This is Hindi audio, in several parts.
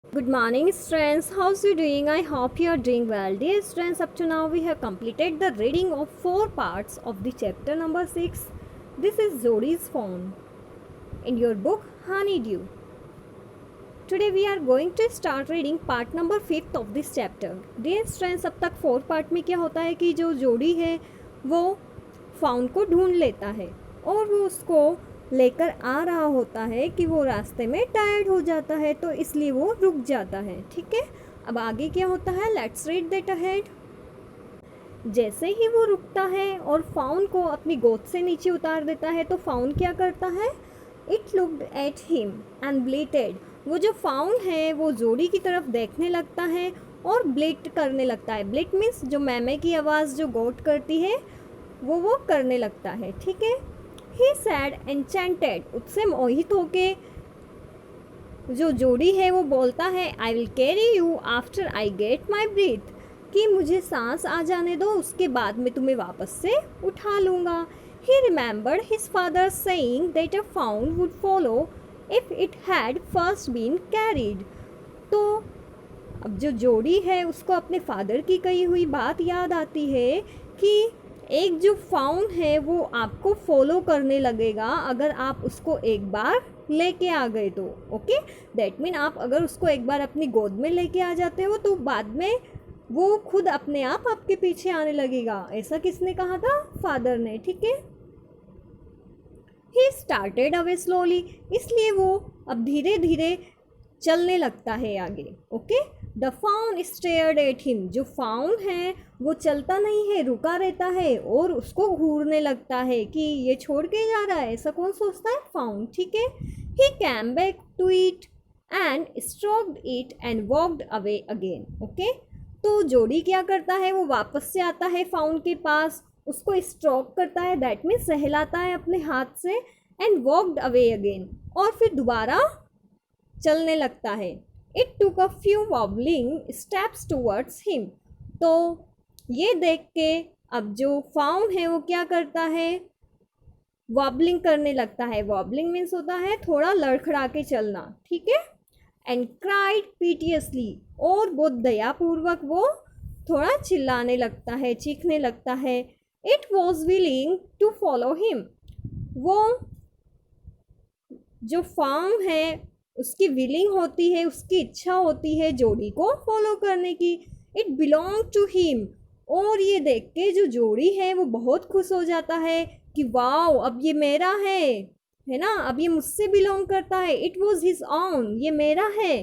Good morning, students. How's you doing? I hope you are doing well. Dear students, up to now we have completed the reading of 4 parts of the chapter number 6. This is Zodi's phone in your book Honeydew. Today we are going to start reading part number 5th of this chapter. Dear students, अब तक 4 पार्ट में क्या होता है कि जो जोड़ी है वो फाउन को ढूंढ लेता है और वो उसको लेकर आ रहा होता है कि वो रास्ते में टायर्ड हो जाता है, तो इसलिए वो रुक जाता है। ठीक है, अब आगे क्या होता है, लेट्स रीड दैट अहेड। जैसे ही वो रुकता है और फाउन को अपनी गोद से नीचे उतार देता है तो फाउन क्या करता है, it looked at him and bleated. वो जो फाउन है वो जोड़ी की तरफ देखने लगता है और ब्लेट करने लगता है। ब्लेट मीन्स जो मैमे की आवाज़ जो गोट करती है वो करने लगता है। ठीक है, ही सैड एन्चेंटेड, उससे मोहित होके जो जोड़ी है वो बोलता है, I will carry you after I get my breath, कि मुझे सांस आ जाने दो, उसके बाद मैं तुम्हें वापस से उठा लूँगा। He remembered his father saying that a fawn would follow if it had first been carried. तो अब जो जोड़ी है उसको अपने फादर की कही हुई बात याद आती है कि एक जो फाउन है वो आपको फॉलो करने लगेगा अगर आप उसको एक बार लेके आ गए तो। ओके, दैट मीन आप अगर उसको एक बार अपनी गोद में लेके आ जाते हो तो बाद में वो खुद अपने आप आपके पीछे आने लगेगा। ऐसा किसने कहा था, फादर ने। ठीक है, ही स्टार्टेड अवे स्लोली, इसलिए वो अब धीरे धीरे चलने लगता है आगे। Okay, the faun stared at him, जो फाउन है वो चलता नहीं है, रुका रहता है और उसको घूरने लगता है कि ये छोड़ के जा रहा है। ऐसा कौन सोचता है, फाउन। ठीक है, he came back to it and stroked it and walked away again. Okay, तो जोड़ी क्या करता है, वो वापस से आता है फाउन के पास, उसको स्ट्रोक करता है, दैट मीन्स सहलाता है अपने हाथ से, एंड वॉक्ड अवे अगेन, और फिर दोबारा चलने लगता है। It took a few wobbling steps towards him, तो ये देख के अब जो फाउन है वो क्या करता है, वॉबलिंग करने लगता है। वॉबलिंग मीन्स होता है थोड़ा लड़खड़ा के चलना। ठीक है, एंड क्राइड पीटियसली, और बहुत दयापूर्वक वो थोड़ा चिल्लाने लगता है, चीखने लगता है। It was willing to follow him, वो जो फाउन है उसकी विलिंग होती है, उसकी इच्छा होती है जोड़ी को फॉलो करने की। इट बिलोंग टू हिम, और ये देख के जो जोड़ी है वो बहुत खुश हो जाता है कि वाओ, अब ये मेरा है ना, अब ये मुझसे बिलोंग करता है। इट वॉज हिज ओन, ये मेरा है।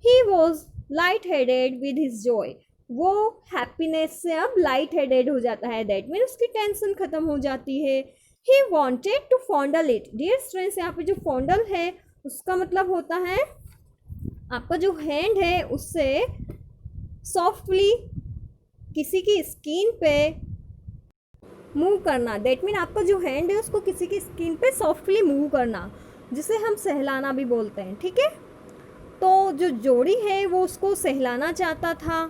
He was light headed with his Joy, वो हैप्पीनेस से अब लाइट हेडेड हो जाता है, दैट मीन उसकी टेंशन खत्म हो जाती है। He wanted to fondle it. Dear students, यहाँ पे जो फॉन्डल है उसका मतलब होता है आपका जो हैंड है उससे सॉफ्टली किसी की स्किन पे मूव करना, दैट मीन आपका जो हैंड है उसको किसी की स्किन पे सॉफ्टली मूव करना, जिसे हम सहलाना भी बोलते हैं। ठीक है, तो जो जोड़ी है वो उसको सहलाना चाहता था।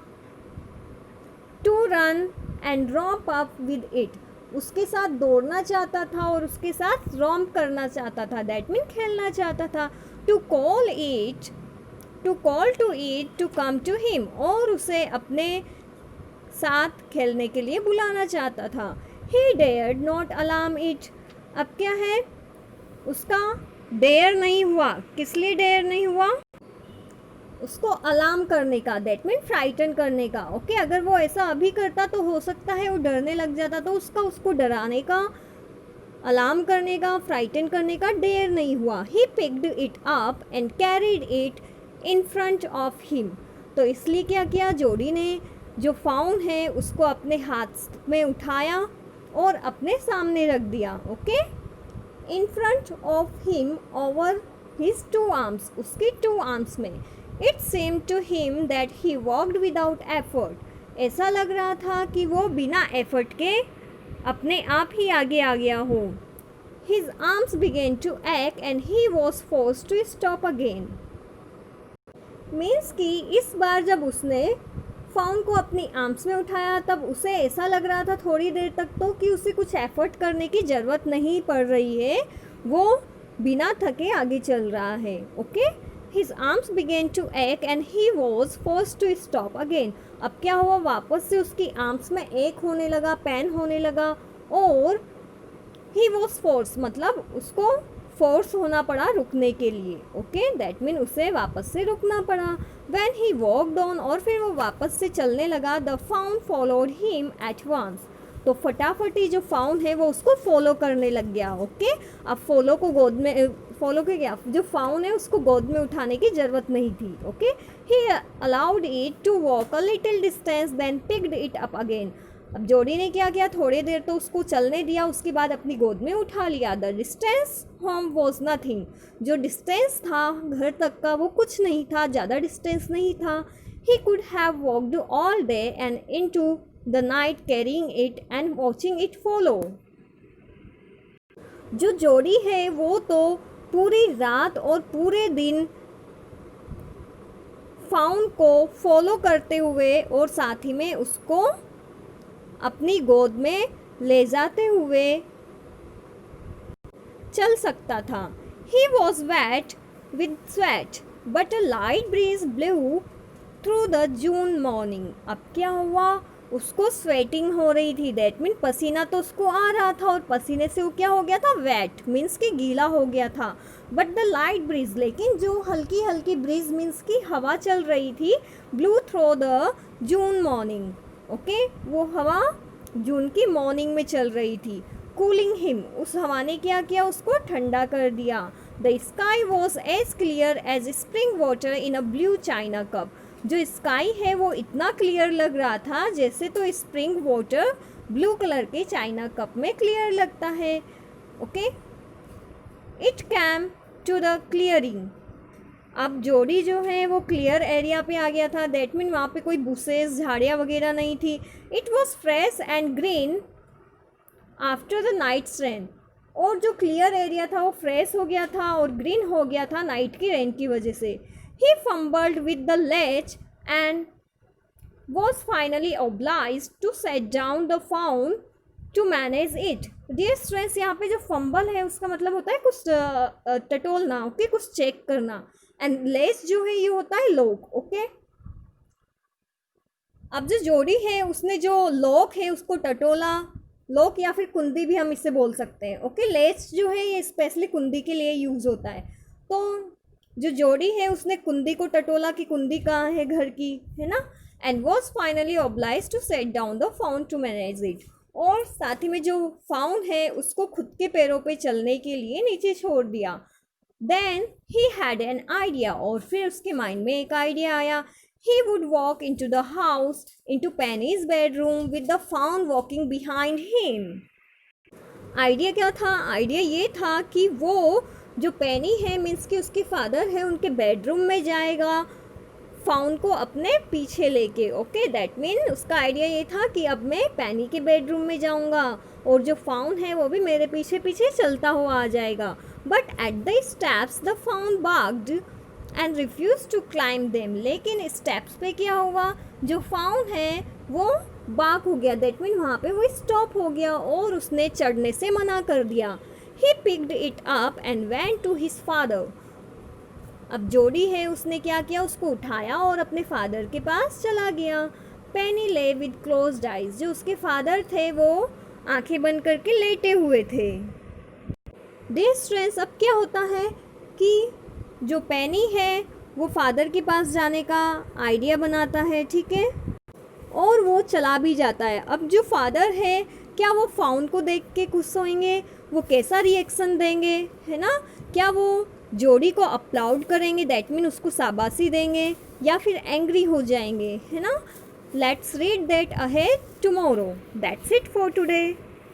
To run and romp up with it, उसके साथ दौड़ना चाहता था और उसके साथ रॉम्प करना चाहता था, दैट मीन खेलना चाहता था। To call to it to come to him, और उसे अपने साथ खेलने के लिए बुलाना चाहता था। ही डेयर्ड नॉट अलार्म इट, अब क्या है, उसका डेयर नहीं हुआ। किस लिए डेयर नहीं हुआ, उसको अलार्म करने का, दैट मीन फ्राइटन करने का। ओके, अगर वो ऐसा अभी करता तो हो सकता है वो डरने लग जाता, तो उसको डराने का, अलार्म करने का, फ्राइटन करने का डेयर नहीं हुआ। He picked it up and carried it in front of him, तो इसलिए क्या किया, जोड़ी ने जो फाउन है उसको अपने हाथ में उठाया और अपने सामने रख दिया। Okay, in front of him over his 2 arms, उसके 2 आर्म्स में। It seemed to him that he walked without effort, ऐसा लग रहा था कि वो बिना एफर्ट के अपने आप ही आगे आ गया हो। हिज आर्म्स बिगेन टू एक्ट and he was forced to stop again, means कि इस बार जब उसने फाउन को अपनी आर्म्स में उठाया तब उसे ऐसा लग रहा था थोड़ी देर तक तो कि उसे कुछ एफर्ट करने की ज़रूरत नहीं पड़ रही है, वो बिना थके आगे चल रहा है। Okay, His arms began to ache and he was forced to stop again. अब क्या हुआ, वापस से उसकी आर्म्स में एक होने लगा, पेन होने लगा, और ही वॉज फोर्स मतलब उसको फोर्स होना पड़ा रुकने के लिए. ओके, दैट मीन उसे वापस से रुकना पड़ा. व्हेन ही वॉकड ऑन, और फिर वो वापस से चलने लगा. The fawn followed him at once. तो फटाफटी जो फाउन है वो उसको फॉलो करने लग गया. ओके, अब फॉलो को गोद में फॉलो के गया, जो फाउन है उसको गोद में उठाने की ज़रूरत नहीं थी. Okay, he allowed it to walk a little distance then picked it up again. अब जोड़ी ने क्या किया, थोड़ी देर तो उसको चलने दिया, उसके बाद अपनी गोद में उठा लिया. The distance home was nothing. जो डिस्टेंस था घर तक का वो कुछ नहीं था, ज़्यादा डिस्टेंस नहीं था. He could have walked all day and into the night carrying it and watching it follow. जो जोड़ी है वो तो पूरी रात और पूरे दिन फाउन को फॉलो करते हुए और साथ ही में उसको अपनी गोद में ले जाते हुए चल सकता था. He was wet with sweat but a light breeze blew through the June morning. अब क्या हुआ, उसको स्वेटिंग हो रही थी, दैट मीन पसीना तो उसको आ रहा था, और पसीने से वो क्या हो गया था, वेट मीन्स कि गीला हो गया था. बट द लाइट ब्रीज, लेकिन जो हल्की हल्की ब्रीज मीन्स की हवा चल रही थी, blue through the June morning. Okay, वो हवा जून की मॉर्निंग में चल रही थी. कूलिंग हिम, उस हवा ने क्या किया, उसको ठंडा कर दिया. The sky was as clear as spring water in a blue china cup. जो स्काई है वो इतना क्लियर लग रहा था जैसे तो स्प्रिंग वाटर ब्लू कलर के चाइना कप में क्लियर लगता है. Okay, it came to the clearing. अब जोड़ी जो है वो क्लियर एरिया पे आ गया था, दैट मीन वहाँ पे कोई बुसेस झाड़ियाँ वगैरह नहीं थी. It was fresh and green after the night's rain. और जो क्लियर एरिया था वो फ्रेश हो गया था और ग्रीन हो गया था नाइट की रेन की वजह से. He fumbled with the latch and was finally obliged to set down the phone to manage it. Dear students, यहाँ पे जो फंबल है उसका मतलब होता है कुछ टटोलना. ओके, कुछ चेक करना. एंड लेस जो है ये होता है लॉक. ओके, अब जो जोड़ी है उसने जो लॉक है उसको टटोला. लॉक या फिर कुंदी भी हम इसे बोल सकते हैं. ओके, लेस जो है ये स्पेशली कुंदी के लिए यूज़ होता है. तो जो जोड़ी है उसने कुंदी को टटोला कि कुंदी कहाँ है घर की, है ना. And was finally obliged to set down the fawn to manage it. और साथ ही में जो फाउन है उसको खुद के पैरों पे चलने के लिए नीचे छोड़ दिया. Then he had an idea, और फिर उसके माइंड में एक आइडिया आया. He would walk into the house into Penny's bedroom with the fawn walking behind him. Idea क्या था, आइडिया ये था कि वो जो पेनी है मीन्स कि उसके फादर है उनके बेडरूम में जाएगा फाउन को अपने पीछे लेके. ओके, दैट मीन उसका आइडिया ये था कि अब मैं पेनी के बेडरूम में जाऊंगा और जो फाउन है वो भी मेरे पीछे पीछे चलता हुआ आ जाएगा. But at the steps the fawn balked and refuse to climb them. लेकिन स्टेप्स पे क्या हुआ, जो फाउन है वो बाग हो गया, दैट मीन वहाँ पे वो स्टॉप हो गया और उसने चढ़ने से मना कर दिया. He picked it up and went to his father. अब जोड़ी है उसने क्या किया, उसको उठाया और अपने फादर के पास चला गया. पेनी ले विद क्लोज्ड आइज. जो उसके फादर थे वो आंखें बंद करके लेटे हुए थे. डियर स्टूडेंट्स, अब क्या होता है कि जो पेनी है वो फादर के पास जाने का आइडिया बनाता है, ठीक है, और वो चला भी जाता है. अब जो फादर है क्या वो फाउन को देख के खुश होंगे, वो कैसा रिएक्शन देंगे, है ना. क्या वो जोड़ी को अपलाउड करेंगे, दैट मीन उसको शाबाशी देंगे, या फिर एंग्री हो जाएंगे, है ना. Let's read that ahead tomorrow. That's it for today.